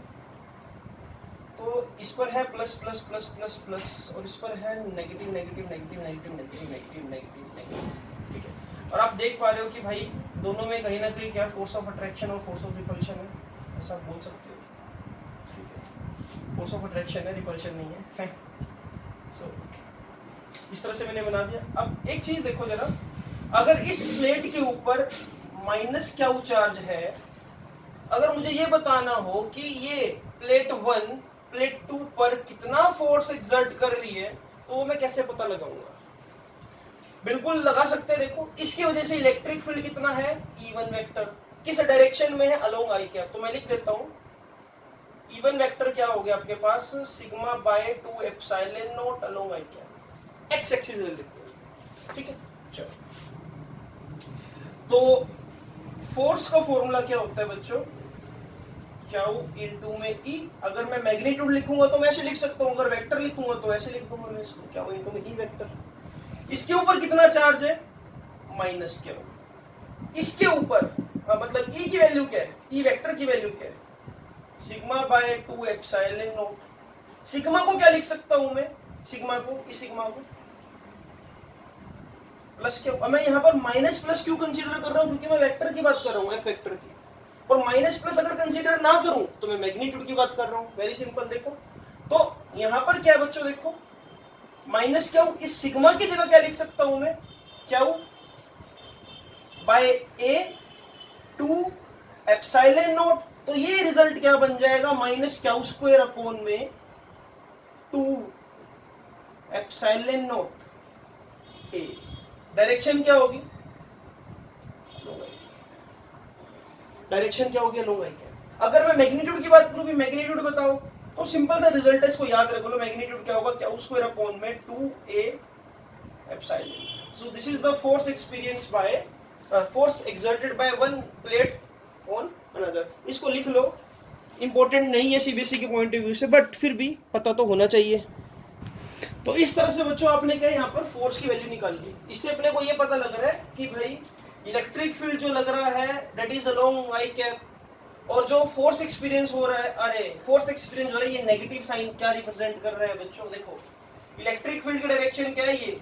तो इस पर है plus plus plus plus plus और इस पर है negative negative negative negative negative negative negative negative, ठीक है। और आप देख पा रहे हो कि भाई दोनों में कहीं ना कहीं क्या फोर्स ऑफ अट्रैक्शन और फोर्स ऑफ रिपल्शन है, ऐसा आप बोल सकते हो, ठीक है। फोर्स ऑफ अट्रैक्शन है, रिपल्शन नहीं है। सो इस तरह से मैंने बना दिया। अब एक चीज देखो जरा, अगर इस प्लेट के ऊपर माइनस क्यू चार्ज है, अगर मुझे ये बताना हो कि ये प्लेट 1 प्लेट 2 पर कितना फोर्स एक्सर्ट कर रही है, तो वो मैं कैसे पता लगाऊंगा? बिल्कुल लगा सकते हैं। देखो इसकी वजह से इलेक्ट्रिक फील्ड कितना है, E1 वेक्टर, किस डायरेक्शन में है, अलोंग आई कैप। तो मैं लिख देता हूं E1 वेक्टर क्या हो गया आपके पास, sigma by 2 epsilon naught along i cap, x axis ले लेते हैं, ठीक है। चलो, तो फोर्स का फॉर्मूला क्या होता है बच्चों, क्यू इनटू में E। अगर मैं मैग्नीट्यूड लिखूंगा तो मैं ऐसे लिख सकता हूं, अगर वेक्टर लिखूंगा तो ऐसे लिख दूंगा मैं इसको, क्यू इनटू में E वेक्टर। इसके ऊपर कितना चार्ज है, माइनस क्यू। इसके ऊपर मतलब E की वैल्यू क्या है, E वेक्टर की वैल्यू क्या है, sigma by 2 epsilon not. Sigma को क्या लिख सकता हूं मैं, सिग्मा को, इस सिग्मा को प्लस क्यू। अब मैं यहाँ पर माइनस प्लस क्यू कंसीडर कर रहा हूं क्योंकि मैं वेक्टर की बात कर रहा हूं, एफ वेक्टर की। और माइनस प्लस अगर कंसीडर ना करूं तो मैं मैग्नीट्यूड की बात कर रहा हूं। Very simple. देखो तो यहाँ पर क्या है बच्चों, देखो माइनस क्यू, इस सिग्मा की जगह क्या लिख सकता हूं मैं, Q by A 2 epsilon naught. तो ये रिजल्ट क्या बन जाएगा, माइनस क्यू स्क्वायर अपॉन में 2 एप्सिलॉन नॉट ए। डायरेक्शन क्या होगी, डायरेक्शन क्या होगी, लोंग आई क्या। अगर मैं मैग्नीट्यूड की बात करूं भी, मैग्नीट्यूड बताओ, तो सिंपल सा रिजल्ट है, इसको याद रख लो। मैग्नीट्यूड क्या होगा, क्यू स्क्वायर अपॉन में 2a epsilon. So this is the force experience by force exerted by one plate on another. इसको लिख लो, इंपॉर्टेंट नहीं है सीबीएसई के पॉइंट ऑफ व्यू से, बट फिर भी पता तो होना चाहिए। तो इस तरह से बच्चों आपने क्या यहाँ पर फोर्स की वैल्यू निकाल ली। इससे अपने को ये पता लग रहा है कि भाई इलेक्ट्रिक फील्ड जो लग रहा है that is along i cap, और जो फोर्स एक्सपीरियंस हो रहा है, अरे फोर्स एक्सपीरियंस हो रहा है, ये नेगेटिव साइन क्या रिप्रेजेंट कर रहा है बच्चों, देखो इलेक्ट्रिक फील्ड की डायरेक्शन क्या है, ये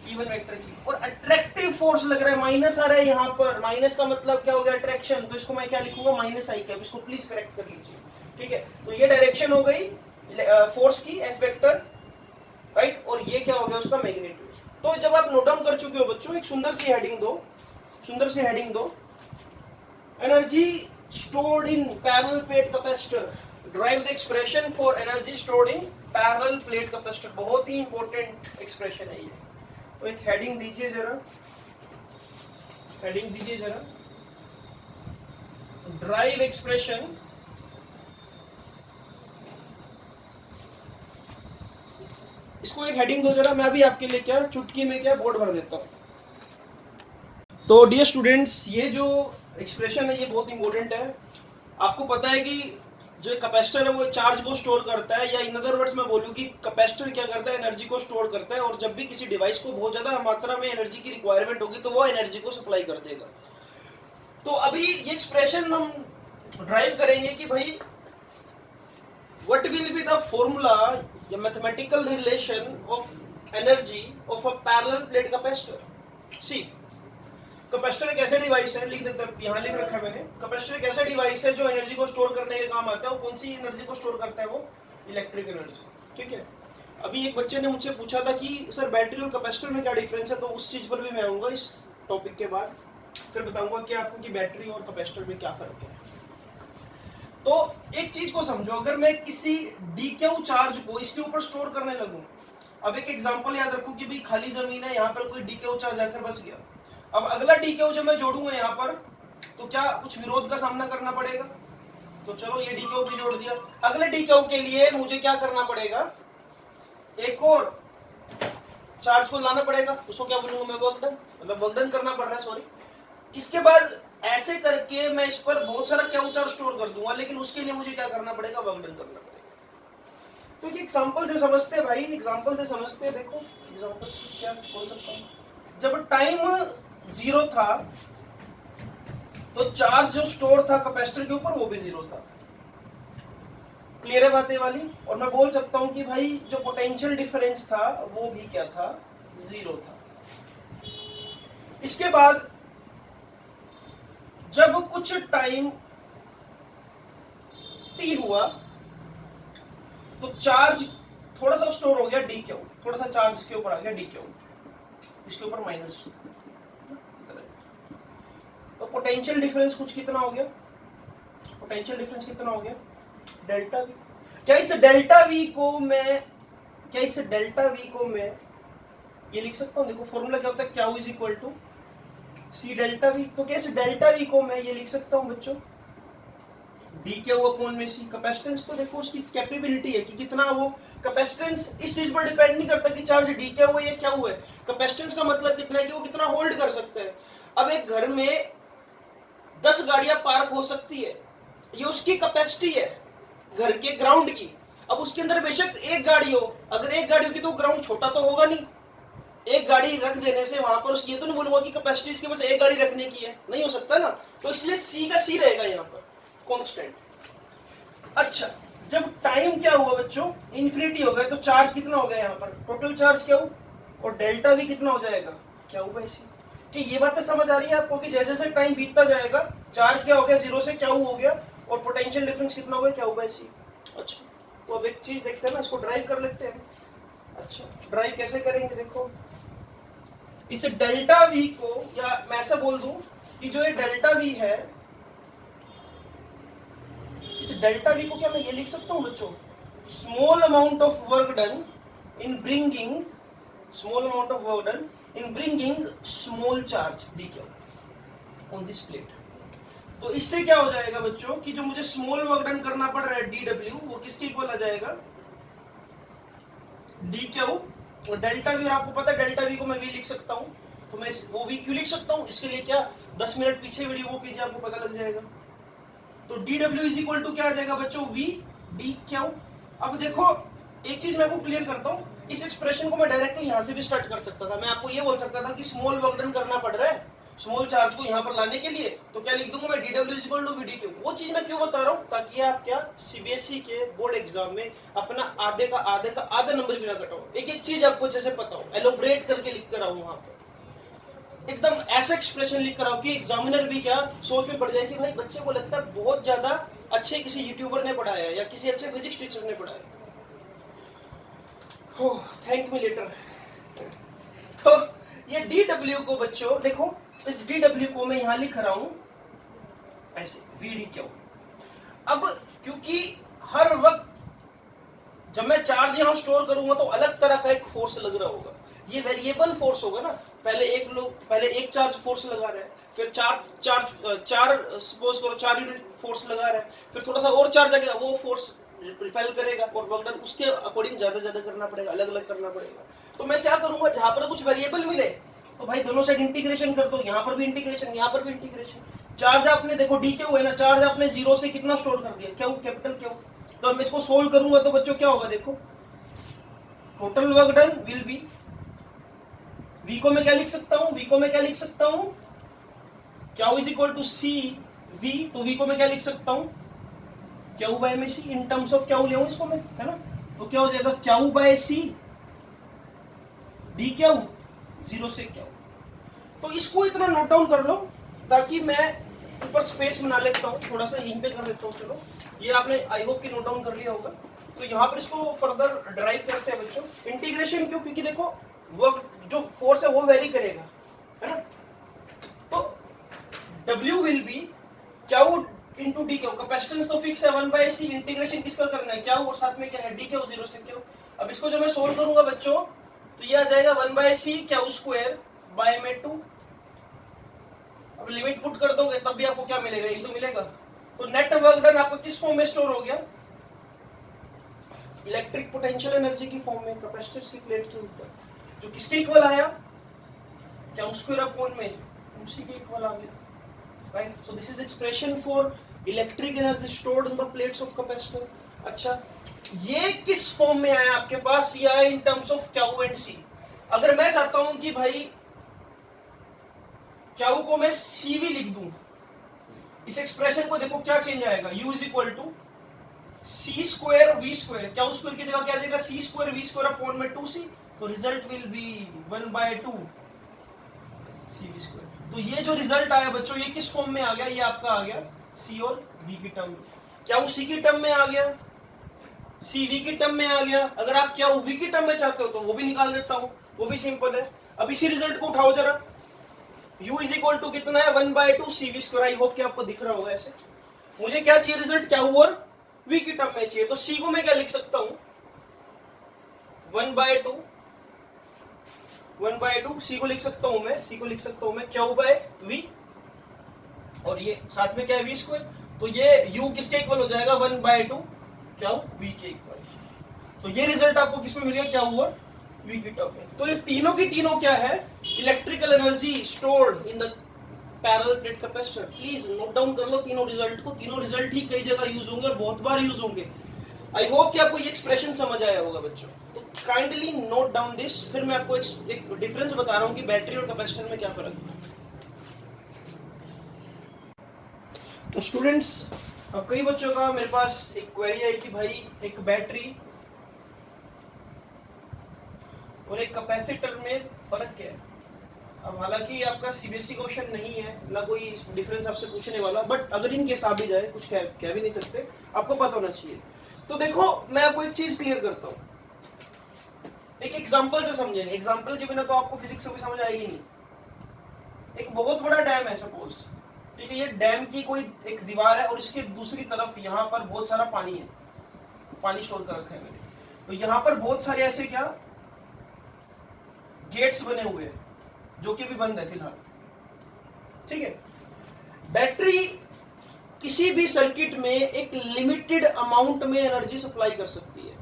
E1 वेक्टर की, और अट्रैक्टिव फोर्स लग रहा है माइनस आ रहा है यहाँ पर। माइनस का मतलब क्या हो गया, अट्रैक्शन। तो इसको मैं क्या लिखूंगा, माइनस आई कैप। इसको प्लीज करेक्ट कर लीजिए, ठीक है। तो ये डायरेक्शन हो गई फोर्स की, एफ वेक्टर, राइट, और ये क्या हो गया उसका मैग्नीट्यूड। तो जब आप नोट डाउन कर चुके हो बच्चों, एक सुंदर सी हेडिंग दो, सुंदर सी हेडिंग दो, energy stored in parallel plate capacitor. Derive the expression for energy stored in parallel plate capacitor. बहुत ही इंपॉर्टेंट एक्सप्रेशन है ये. तो एक हेडिंग दीजिए जरा, हेडिंग दीजिए जरा, ड्राइव एक्सप्रेशन इसको एक हेडिंग दो जरा. मैं अभी आपके लिए क्या चुटकी में क्या बोर्ड भर देता हूँ. तो डियर स्टूडेंट्स, ये जो एक्सप्रेशन है ये बहुत इंपॉर्टेंट है. आपको पता है कि जो कैपेसिटर है वो चार्ज को स्टोर करता है, या इन अदर वर्ड्स में बोलूं कि कैपेसिटर क्या करता है, एनर्जी को स्टोर करता है. और जब भी किसी डिवाइस को बहुत ज्यादा मात्रा में एनर्जी की रिक्वायरमेंट होगी तो वो एनर्जी को सप्लाई कर देगा. तो अभी ये एक्सप्रेशन हम ड्राइव करेंगे कि भाई what will be the formula या mathematical relation of energy of a parallel plate capacitor. C, capacitor एक ऐसा डिवाइस है, लिख देते हैं, यहाँ लिख रखा है मैंने. कैपेसिटर एक ऐसा डिवाइस है जो एनर्जी को स्टोर करने के काम आता है. वो कौन सी एनर्जी को स्टोर करता है? वो इलेक्ट्रिक एनर्जी. ठीक है. अभी एक बच्चे ने मुझसे पूछा था कि सर बैटरी और कैपेसिटर में क्या डिफरेंस है, तो उस चीज पर भी मैं आऊंगा इस टॉपिक के बाद. फिर बताऊंगा कि आपको कि बैटरी और कैपेसिटर में क्या फर्क है. तो एक चीज को समझो, अगर मैं किसी डीक्यू चार्ज को इसके ऊपर स्टोर करने लगूं. अब एक एग्जांपल याद रखो कि भाई खाली जमीन है, यहाँ पर कोई डीक्यू चार्ज आकर बस गया. अब अगला डीक्यू जब मैं जोड़ूंगा यहाँ पर, तो क्या कुछ विरोध का सामना करना पड़ेगा? तो चलो ये डीक्यू भी जोड़ दिया. अगले डीक्यू के लिए मुझे क्या करना पड़ेगा? एक और चार्ज को लाना पड़ेगा. उसको क्या बोलूंगा मैं? Work done. मतलब वर्क डन करना पड़ रहा है, सॉरी. इसके बाद ऐसे करके मैं इस पर बहुत सारा क्यू चार्ज स्टोर कर दूंगा, लेकिन उसके लिए मुझे क्या करना पड़ेगा? वर्क डन करना पड़ेगा. तो ये एग्जांपल से समझते हैं भाई, एग्जांपल से समझते हैं. देखो एग्जांपल से क्या बोल सकता हूं. जब टाइम जीरो था तो चार्ज जो स्टोर था कैपेसिटर के ऊपर वो भी जीरो था. क्लियर है बातें वाली? और मैं बोल सकता हूं कि भाई जो पोटेंशियल डिफरेंस था वो भी क्या था? जीरो था. इसके बाद जब कुछ टाइम टी हुआ तो चार्ज थोड़ा सा स्टोर हो गया डी क्यू. थोड़ा सा चार्ज इसके ऊपर आ गया डी क्यू, इसके ऊपर माइनस. तो पोटेंशियल डिफरेंस कुछ कितना हो गया? पोटेंशियल डिफरेंस कितना हो गया? Delta we. क्या इस डेल्टा वी को मैं ये लिख सकता हूं? देखो फॉर्मूला क्या होता है, Q is equal to C delta V. तो क्या इस डेल्टा वी को मैं ये लिख सकता हूं बच्चों? डी क्यू अपॉन में सी. कैपेसिटेंस तो देखो उसकी कैपेबिलिटी है कि कितना वो कैपेसिटेंस इस चीज पर डिपेंड नहीं करता कि चार्ज डी क्यू है या क्या हुआ है. कैपेसिटेंस का मतलब कितना है कि वो कितना होल्ड कर सकते हैं. अब एक घर में 10 गाड़ियां पार्क हो सकती है, ये उसकी कैपेसिटी है घर के ग्राउंड की. अब उसके अंदर बेशक एक गाड़ी हो, अगर एक गाड़ी होगी तो ग्राउंड छोटा तो होगा नहीं. एक गाड़ी रख देने से वहां पर ये तो नहीं बोलूंगा कि कैपेसिटी इसके पास एक गाड़ी रखने की है, नहीं हो सकता ना. तो इसलिए सी का सी रहेगा यहाँ पर कांस्टेंट. अच्छा, जब टाइम क्या हुआ बच्चों? इन्फिनिटी हो गया. तो चार्ज कितना हो गया यहाँ पर? टोटल चार्ज क्या हो, और डेल्टा भी कितना हो जाएगा? क्या होगा इसी. कि ये बातें समझ आ रही है आपको कि जैसे जैसे टाइम बीतता जाएगा चार्ज क्या हो गया? जीरो से क्या हो गया, और पोटेंशियल डिफरेंस कितना हो गया? क्या होगा इसी. अच्छा, तो अब एक चीज देखते हैं ना, इसको ड्राइव कर लेते हैं. अच्छा, ड्राइव कैसे करेंगे? देखो इस डेल्टा वी को, या मैं ऐसा बोल दूं कि जो ये डेल्टा वी है, इस डेल्टा वी को क्या मैं ये लिख सकता हूं बच्चों? Small amount of work done in bringing small charge D Q on this plate. तो इससे क्या हो जाएगा बच्चों कि जो मुझे स्मॉल वर्क डन करना पड़ रहा है डी डब्ल्यू, वो किसके इक्वल आ जाएगा? D Q. और डेल्टा वी, और आपको पता है डेल्टा वी को मैं वी लिख सकता हूं. तो मैं वो वी क्यों लिख सकता हूं? इसके लिए क्या 10 मिनट पीछे वीडियो वो कीजिए, आपको पता लग जाएगा. तो D W is equal to क्या आ जाएगा बच्चों? V D Q. अब देखो एक चीज मैं आपको क्लियर करता हूं, इस एक्सप्रेशन को मैं डायरेक्टली यहां से भी स्टार्ट कर सकता था. मैं आपको ये बोल सकता था कि स्मॉल वर्क डन करना पड़ रहा है स्मॉल चार्ज को यहाँ पर लाने के लिए, तो क्या लिख दूंगा मैं? D W is equal to V D Q. वो चीज मैं क्यों बता रहा हूँ? ताकि आप क्या सीबीएसई के बोर्ड एग्जाम में अपना आधे का आधा नंबर भी ना कटाओ. एक एक चीज आपको अच्छे से पता हो, एलोबरेट करके लिख कर आओ वहां पर. एकदम ऐसा एक्सप्रेशन लिख कर आओ कि एग्जामिनर भी क्या सोच में पड़ जाए कि भाई बच्चे को लगता है बहुत ज्यादा अच्छे किसी यूट्यूबर ने पढ़ाया है या किसी अच्छे फिजिक्स टीचर ने पढ़ाया. Thank me later. तो ये डी डब्ल्यू को बच्चों देखो, इस डी डब्ल्यू को मैं यहां लिख रहा हूं ऐसे वी डी क्यू। अब क्योंकि हर वक्त जब मैं चार्ज यहां स्टोर करूंगा तो अलग तरह का एक फोर्स लग रहा होगा, ये वेरिएबल फोर्स होगा ना। पहले एक चार्ज फोर्स लगा रहा है, फिर चार सपोज करो 4 यूनिट फोर्स लगा रहा है, फिर थोड़ा सा और चार्ज आ गया, वो फोर्स रिपेल करेगा और वर्क डन उसके अकॉर्डिंग ज्यादा ज्यादा करना पड़ेगा, अलग अलग करना पड़ेगा। तो मैं क्या करूंगा, जहां पर कुछ वेरिएबल मिले तो भाई दोनों साइड इंटीग्रेशन कर दो, यहाँ पर भी इंटीग्रेशन, यहाँ पर भी इंटीग्रेशन। चार्ज आपने देखो डी क्यू है ना, चार्ज आपने 0 से कितना स्टोर कर दिया, क्यू, कैपिटल क्यू। तो मैं इसको सोल्व करूंगा तो बच्चों क्या होगा, देखो total work done will be, V को मैं क्या लिख सकता हूं, वी को मैं क्या लिख सकता हूं, Q is equal to C V. तो वी को मैं क्या लिख सकता हूं, क्यू बाय में C, in terms of Q ले इसको मैं, है ना। तो क्या हो जाएगा, Q by C D Q, 0 से क्यू। तो इसको इतना नोट डाउन कर लो ताकि मैं ऊपर स्पेस बना लेता हूँ, थोड़ा सा यहीं पे कर देता हूँ। चलो ये आपने आई होप कि नोट डाउन कर लिया होगा। तो यहाँ पर इसको फर्दर ड्राइव करते हैं बच्चों। इंटीग्रेशन क्यों, क्योंकि देखो वर्क जो फोर्स है वो वेरी करेगा, है ना। तो W will be Q into D Q, capacitance तो फिक्स है 1/c, इंटीग्रेशन किसका करना है, क्यू, और साथ में क्या है डी क्यू, 0 से क्यू। अब इसको जो मैं सोल्व करूंगा बच्चों तो ये आ जाएगा 1/c क्यू स्क्वायर बाय में 2। अब लिमिट पुट कर दोगे तब भी आपको क्या मिलेगा, ये तो मिलेगा। तो नेट वर्क डन आपको किस फॉर्म में स्टोर हो गया, इलेक्ट्रिक पोटेंशियल एनर्जी की फॉर्म में, कैपेसिटर की प्लेट के ऊपर, जो किसके इक्वल आया, क्यू स्क्वायर अपॉन में उसी के इक्वल आ गया, right. So this is expression for electric energy stored in the plates of capacitor. अच्छा, ये किस फॉर्म में आया आपके पास, ये आया in terms of Q and C. अगर मैं चाहता हूं कि भाई क्यू को मैं सी भी लिख दूं, इस एक्सप्रेशन को देखो क्या चेंज आएगा, u is equal to C square V square, Q square की जगह क्या आ जाएगा, C square V square upon में 2c। तो result will be 1/2 C V square. तो ये जो रिजल्ट आया बच्चों, ये किस फॉर्म में आ गया, ये आपका आ गया सी और वी की टर्म में। क्या सी की टर्म में आ गया, सी वी की टर्म में आ गया। अगर आप क्या वी की टर्म में चाहते हो तो वो भी निकाल देता हूं, वो भी सिंपल है। अब इसी रिजल्ट को उठाओ जरा, u इज इक्वल टू कितना है 1/2 C V square. I hope कि आपको दिख रहा होगा ऐसे। मुझे क्या चाहिए रिजल्ट, क्या और v की टर्म में चाहिए। तो c को मैं क्या लिख सकता हूं, 1/2 c को लिख सकता हूं मैं, c को लिख सकता हूं मैं q बाय v, और ये साथ में क्या है v स्क्वायर। तो ये u किसके इक्वल हो जाएगा, 1/2 क्या v के इक्वल। तो ये रिजल्ट आपको किसमें मिल गया, क्या और v की टर्म में। तो ये तीनों की तीनों क्या है, electrical energy stored in the parallel plate capacitor. Please note down कर लो तीनों रिजल्ट को, तीनों रिजल्ट ही कई जगह यूज होंगे और बहुत बार यूज होंगे। आई होप कि आपको ये एक्सप्रेशन समझ आया होगा बच्चों। तो काइंडली नोट डाउन दिस। फिर मैं आपको एक डिफरेंस बता रहा हूं कि बैटरी और कैपेसिटर में क्या फर्क है। तो स्टूडेंट्स, अब कई बच्चों का मेरे पास एक क्वेरी है कि भाई एक बैटरी और एक कैपेसिटर में फर्क क्या है। अब हालांकि आपका सीबीएसई क्वेश्चन नहीं है, ना कोई डिफरेंस आपसे पूछने वाला, बट अगर इन केस आ भी जाए, कुछ कह भी नहीं सकते, आपको पता होना चाहिए। तो देखो मैं आपको एक चीज क्लियर करता हूं, एक एग्जांपल से समझेंगे। एग्जांपल के बिना तो आपको फिजिक्स कभी समझ आएगी नहीं। एक बहुत बड़ा डैम है सपोज, ठीक है। ये डैम की कोई एक दीवार है और इसके दूसरी तरफ यहाँ पर बहुत सारा पानी है, पानी स्टोर कर रखा है मैंने। तो यहाँ पर बहुत सारे ऐसे क्या गेट्स बने हुए हैं जो कि भी बंद है फिलहाल, ठीक है। बैटरी किसी भी सर्किट में एक लिमिटेड अमाउंट में एनर्जी सप्लाई कर सकती है,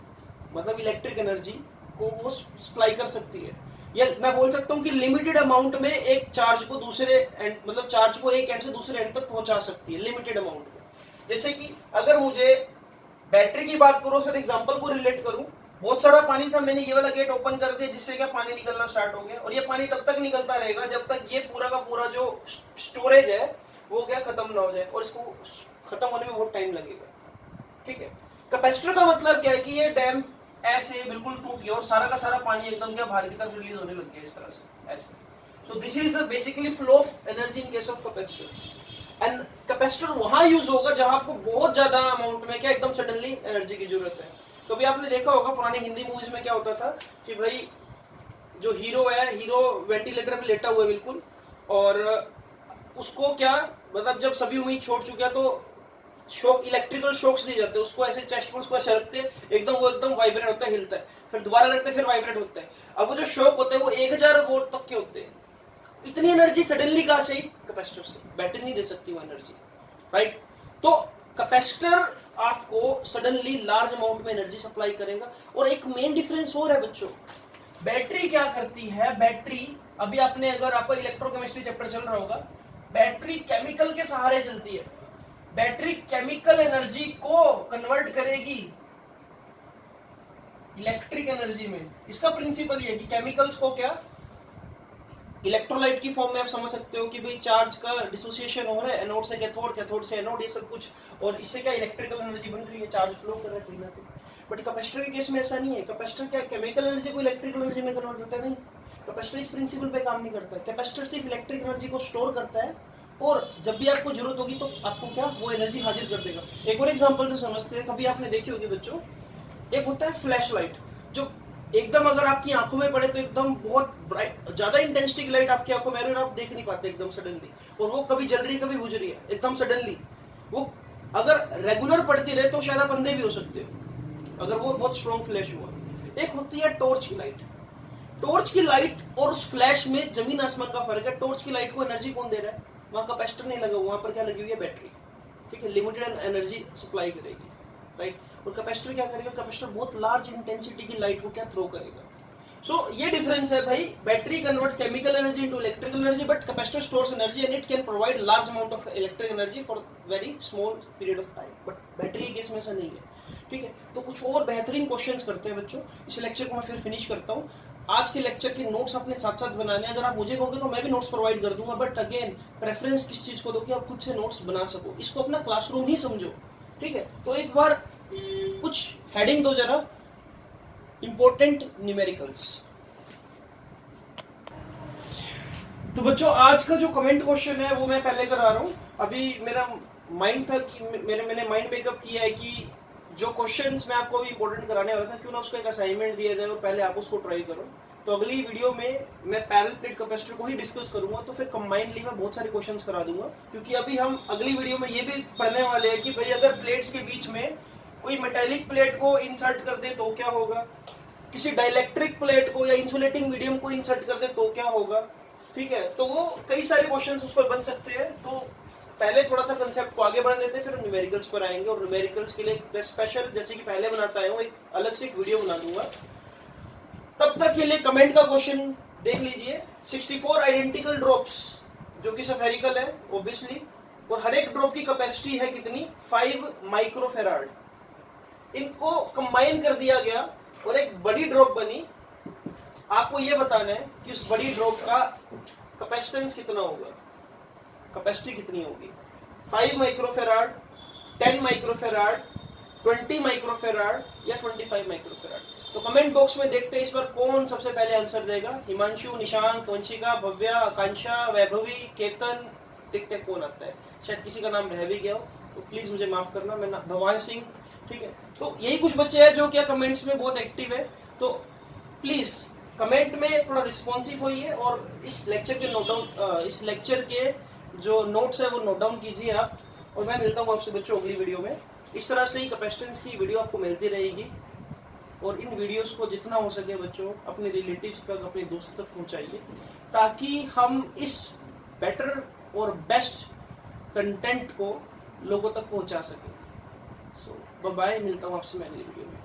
मतलब इलेक्ट्रिक एनर्जी को वो सप्लाई कर सकती है। या मैं बोल सकता हूं कि लिमिटेड अमाउंट में एक चार्ज को दूसरे एंड, मतलब चार्ज को एक एंड से दूसरे एंड तक पहुंचा सकती है, लिमिटेड अमाउंट में। जैसे कि अगर मुझे बैटरी की बात करो, सर एग्जांपल को रिलेट करूं, बहुत सारा पानी था, मैंने ये वाला गेट ओपन कर दिया जिससे क्या पानी निकलना स्टार्ट हो गया, और ये पानी तब तक निकलता रहेगा जब तक ये पूरा का पूरा जो स्टोरेज है वो क्या खत्म ना हो जाए, और इसको खत्म होने में बहुत टाइम लगेगा, ठीक है। कैपेसिटर का मतलब क्या है कि ये डैम ऐसे बिल्कुल टूट गया और सारा का सारा पानी एकदम क्या बाहर की तरफ रिलीज होने लग गया इस तरह से, ऐसे। So this is basically flow of energy in case of capacitor. And capacitor वहां यूज होगा जहां आपको बहुत ज्यादा अमाउंट में क्या एकदम सडनली एनर्जी की जरूरत है। कभी आपने देखा होगा पुरानी हिंदी मूवीज में क्या होता था कि भाई जो हीरो है, हीरो वेंटिलेटर पे लेटा हुआ है बिल्कुल, और उसको क्या मतलब जब सभी उम्मीद छोड़ चुके हैं तो शॉक, इलेक्ट्रिकल शॉक्स दिए जाते हैं उसको, ऐसे चेस्ट में उसको ऐसे रखते हैं, एकदम वो एकदम वाइब्रेट होता है, हिलता है, फिर दोबारा रखते हैं, फिर वाइब्रेट होता है। अब वो जो शॉक होते हैं वो 1000 वोल्ट तक के होते हैं। इतनी एनर्जी सडनली कहां से? कैपेसिटर से। बैटरी नहीं दे सकती वो एनर्जी, राइट? तो कैपेसिटर आपको सडनली लार्ज अमाउंट में एनर्जी सप्लाई करेगा। और एक मेन डिफरेंस और है बच्चों, बैटरी क्या करती है? बैटरी, अभी आपने, अगर आपको इलेक्ट्रोकेमिस्ट्री चैप्टर चल रहा होगा, बैटरी केमिकल के सहारे चलती है। बैटरी केमिकल एनर्जी को कन्वर्ट करेगी इलेक्ट्रिक एनर्जी में। इसका प्रिंसिपल ये है कि केमिकल्स को क्या, इलेक्ट्रोलाइट की फॉर्म में आप समझ सकते हो कि भाई चार्ज का डिसोसिएशन हो रहा है, एनोड से कैथोड, कैथोड से एनोड, ये सब कुछ, और इससे क्या इलेक्ट्रिकल एनर्जी बन रही है, चार्ज फ्लो कर रहा है कहीं ना कहीं। बट कैपेसिटर के केस में ऐसा नहीं है। कैपेसिटर क्या केमिकल एनर्जी को इलेक्ट्रिकल एनर्जी में कन्वर्ट करता है? नहीं, कैपेसिटर इस प्रिंसिपल पे काम नहीं करता है। कैपेसिटर सिर्फ इलेक्ट्रिक एनर्जी को स्टोर करता है और जब भी आपको जरूरत होगी तो आपको क्या वो एनर्जी हाजिर कर देगा। एक और एग्जांपल से समझते हैं, कभी आपने देखी होगी बच्चों, एक होता है फ्लैश लाइट, जो एकदम अगर आपकी आंखों में पड़े तो एकदम बहुत ब्राइट, ज्यादा इंटेंसिटी की लाइट आपकी आंखों में आ रही है और आप देख नहीं पाते एकदम सडनली, और वो कभी जल रही है कभी बुझ रही है एकदम सडनली। वो अगर रेगुलर पड़ती रहे तो शायद आप अंधे भी हो सकते हो अगर वो बहुत स्ट्रॉन्ग फ्लैश हुआ। एक होती है टॉर्च की लाइट। टॉर्च की लाइट और उस फ्लैश में जमीन आसमान का फर्क है। टॉर्च की लाइट को एनर्जी कौन दे रहा है? वहां कैपेसिटर नहीं लगा, वहां पर क्या लगी हुई है? बैटरी। ठीक है, लिमिटेड एनर्जी सप्लाई करेगी, राइट? और कैपेसिटर क्या करेगा? कैपेसिटर बहुत लार्ज इंटेंसिटी की लाइट को क्या थ्रो करेगा। सो ये डिफरेंस है भाई, battery converts chemical energy into electrical energy, but capacitor stores energy and it can provide large amount of electric energy for very small period of time. But battery के केस में ऐसा नहीं है। ठीक है, तो कुछ और बेहतरीन क्वेश्चंस करते हैं बच्चों। इस लेक्चर को मैं फिर फिनिश करता हूँ। आज के लेक्चर के नोट्स अपने साथ साथ बनाने, अगर आप मुझे कहोगे तो मैं भी नोट्स प्रोवाइड कर दूंगा, बट अगेन प्रेफरेंस किस चीज को दो कि आप खुद से नोट्स बना सको, इसको अपना क्लासरूम ही समझो। ठीक है, तो एक बार कुछ हेडिंग दो जरा, इंपॉर्टेंट न्यूमेरिकल्स। तो बच्चों आज का जो कमेंट क्वेश्चन है वो मैं पहले करा रहा हूँ। अभी मेरा माइंड था कि मैंने माइंड मेकअप किया है कि जो क्वेश्चंस मैं आपको अभी इंपॉर्टेंट कराने वाला था, क्यों ना उसको एक असाइनमेंट दिया जाए और पहले आप उसको ट्राई करो। तो अगली वीडियो में मैं पैरेलल प्लेट कैपेसिटर को ही डिस्कस करूंगा, तो फिर कंबाइंडली मैं बहुत सारे क्वेश्चंस करा दूंगा। क्योंकि अभी हम अगली वीडियो में ये भी पढ़ने वाले हैं कि भाई अगर प्लेट्स के बीच में कोई मेटेलिक प्लेट को इंसर्ट कर दे तो क्या होगा, किसी डाइलेक्ट्रिक प्लेट को या इंसुलेटिंग मीडियम को इंसर्ट कर दे तो क्या होगा। ठीक है, तो वो कई सारे क्वेश्चंस उस पर बन सकते हैं। तो पहले थोड़ा सा कंसेप्ट को आगे बढ़ा देते हैं, फिर न्यूमेरिकल्स पर आएंगे। और न्यूमेरिकल्स के लिए स्पेशल, जैसे कि पहले बनाता है, एक अलग से एक वीडियो बना दूंगा। तब तक के लिए कमेंट का क्वेश्चन देख लीजिए। 64 आइडेंटिकल ड्रॉप्स जो कि सफेरिकल है ऑब्वियसली, और हर एक ड्रॉप की कैपेसिटी है कितनी? 5 माइक्रोफेराड। इनको कंबाइन कर दिया गया और एक बड़ी ड्रॉप बनी। आपको यह बताना है कि उस बड़ी ड्रॉप का कैपेसिटेंस कितना होगा, कैपेसिटी कितनी होगी। 5 माइक्रोफेराड, 10 माइक्रोफेराड, 20 माइक्रोफेराड या 25 माइक्रोफेराड। तो कमेंट बॉक्स में देखते हैं इस बार कौन सबसे पहले आंसर देगा। हिमांशु, निशांत, वंशिका, भव्या, आकांक्षा, वैभवी, केतन, देखते कौन आता है। शायद किसी का नाम रह भी गया हो तो प्लीज मुझे माफ करना। मैं भवान सिंह। ठीक है, तो यही कुछ बच्चे हैं जो क्या कमेंट्स में बहुत एक्टिव है। तो प्लीज कमेंट में थोड़ा रिस्पॉन्सिव होइए और इस लेक्चर के नोट डाउन, इस लेक्चर के जो नोट्स है वो नोट डाउन कीजिए आप। और मैं मिलता हूँ आपसे बच्चों अगली वीडियो में। इस तरह से ही कैपेसिटेंस की वीडियो आपको मिलती रहेगी। और इन वीडियोस को जितना हो सके बच्चों अपने रिलेटिव्स तक, अपने दोस्तों तक पहुंचाइए, ताकि हम इस बेटर और बेस्ट कंटेंट को लोगों तक पहुंचा सकें। सो बाय बाय, मिलता हूँ आपसे मैं अगली वीडियो में।